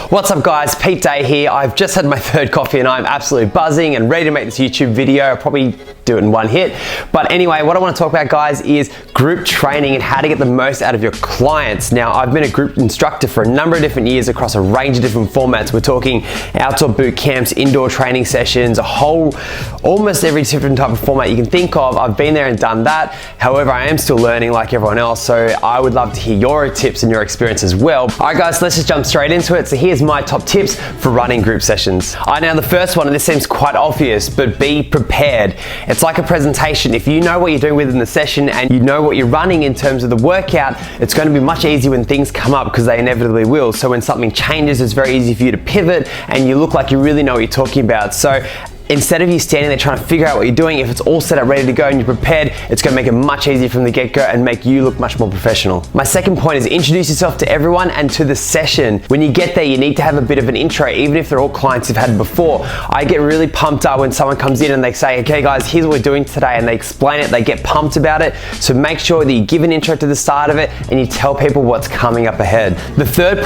What's up guys, Pete Day here. I've just had my third coffee and I'm absolutely buzzing and ready to make this YouTube video. I'll probably do it in one hit. But anyway, what I want to talk about guys is group training and how to get the most out of your clients. Now, I've been a group instructor for a number of different years across a range of different formats. We're talking outdoor boot camps, indoor training sessions, almost every different type of format you can think of. I've been there and done that. However, I am still learning like everyone else, so I would love to hear your tips and your experience as well. All right guys, let's just jump straight into it. So here's my top tips for running group sessions. Now the first one, and this seems quite obvious, but be prepared. It's like a presentation. If you know what you're doing within the session and you know what you're running in terms of the workout, it's going to be much easier when things come up, because they inevitably will. So when something changes, it's very easy for you to pivot and you look like you really know what you're talking about. So instead of you standing there trying to figure out what you're doing, if it's all set up, ready to go and you're prepared, it's going to make it much easier from the get-go and make you look much more professional. My second point is introduce yourself to everyone and to the session. When you get there, you need to have a bit of an intro, even if they're all clients you've had before. I get really pumped up when someone comes in and they say, okay guys, here's what we're doing today, and they explain it, they get pumped about it. So make sure that you give an intro to the start of it and you tell people what's coming up ahead. The third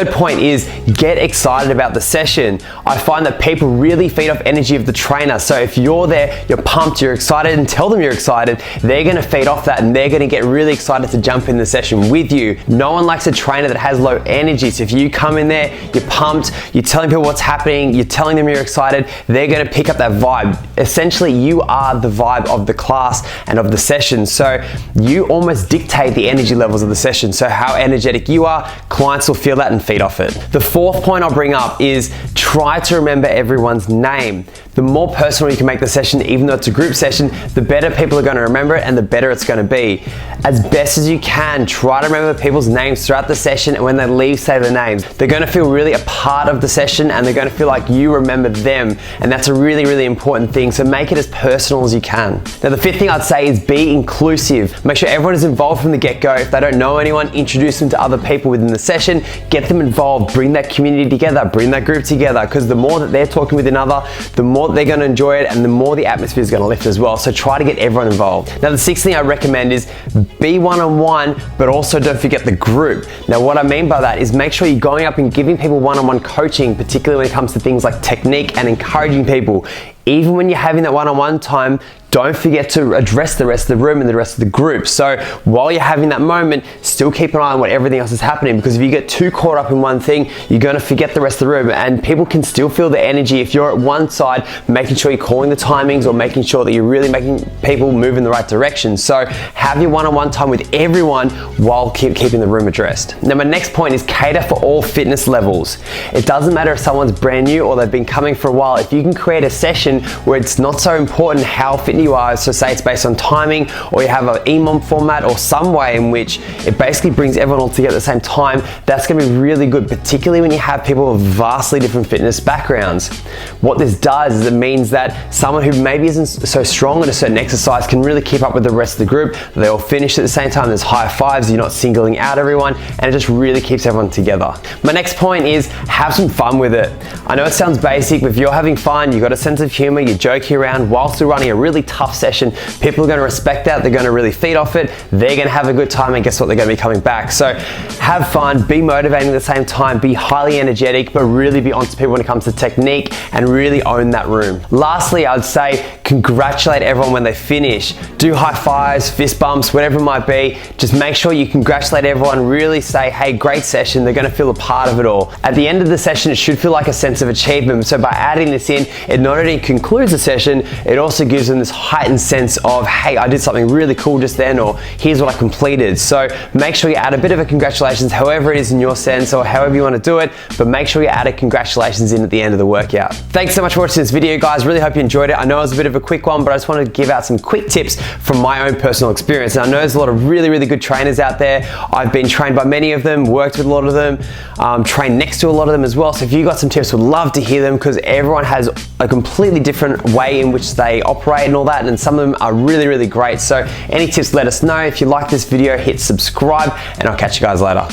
point is get excited about the session. I find that people really feed off energy of the trainer. So if you're there, you're pumped, you're excited, and tell them you're excited, they're gonna feed off that and they're gonna get really excited to jump in the session with you. No one likes a trainer that has low energy. So if you come in there, you're pumped, you're telling people what's happening, you're telling them you're excited, they're gonna pick up that vibe. Essentially, you are the vibe of the class and of the session. So you almost dictate the energy levels of the session. So how energetic you are, clients will feel that and feed off it. The fourth point I'll bring up is try to remember everyone's name. The more personal you can make the session, even though it's a group session, the better people are going to remember it and the better it's going to be. As best as you can, try to remember people's names throughout the session, and when they leave, say their names. They're going to feel really a part of the session and they're going to feel like you remember them, and that's a really, really important thing. So make it as personal as you can. Now the fifth thing I'd say is be inclusive. Make sure everyone is involved from the get-go. If they don't know anyone, introduce them to other people within the session, get them involved, bring that community together, bring that group together, because the more that they're talking with another, the more they're going to enjoy it and the more the atmosphere is going to lift as well. So try to get everyone involved. Now the sixth thing I recommend is be one-on-one, but also don't forget the group. Now what I mean by that is make sure you're going up and giving people one-on-one coaching, particularly when it comes to things like technique, and encouraging people. Even when you're having that one-on-one time, don't forget to address the rest of the room and the rest of the group. So while you're having that moment, still keep an eye on what everything else is happening, because if you get too caught up in one thing, you're going to forget the rest of the room, and people can still feel the energy if you're at one side, making sure you're calling the timings or making sure that you're really making people move in the right direction. So have your one-on-one time with everyone while keeping the room addressed. Now my next point is cater for all fitness levels. It doesn't matter if someone's brand new or they've been coming for a while. If you can create a session where it's not so important how fit you are, so say it's based on timing, or you have an EMOM format or some way in which it basically brings everyone all together at the same time, that's going to be really good, particularly when you have people with vastly different fitness backgrounds. What this does is it means that someone who maybe isn't so strong at a certain exercise can really keep up with the rest of the group. They all finish at the same time, there's high fives, you're not singling out everyone, and it just really keeps everyone together. My next point is have some fun with it. I know it sounds basic, but if you're having fun, you've got a sense of humor, you're joking around while still running a really tough session, people are going to respect that, they're going to really feed off it, they're going to have a good time, and guess what, they're going to be coming back. So have fun, be motivating at the same time, be highly energetic, but really be onto people when it comes to technique and really own that room. Lastly, I'd say congratulate everyone when they finish. Do high fives, fist bumps, whatever it might be. Just make sure you congratulate everyone, really say, hey, great session, they're going to feel a part of it all. At the end of the session, it should feel like a sense of achievement. So by adding this in, it not only concludes the session, it also gives them this heightened sense of, hey, I did something really cool just then, or here's what I completed. So make sure you add a bit of a congratulations, however it is in your sense, or however you want to do it, but make sure you add a congratulations in at the end of the workout. Thanks so much for watching this video, guys. Really hope you enjoyed it. I know it was a bit of a quick one, but I just wanted to give out some quick tips from my own personal experience. And I know there's a lot of really, really good trainers out there. I've been trained by many of them, worked with a lot of them, trained next to a lot of them as well. So if you got some tips, would love to hear them, because everyone has a completely different way in which they operate and all that, and some of them are really, really great. So any tips, let us know. If you like this video, hit subscribe, and I'll catch you guys later.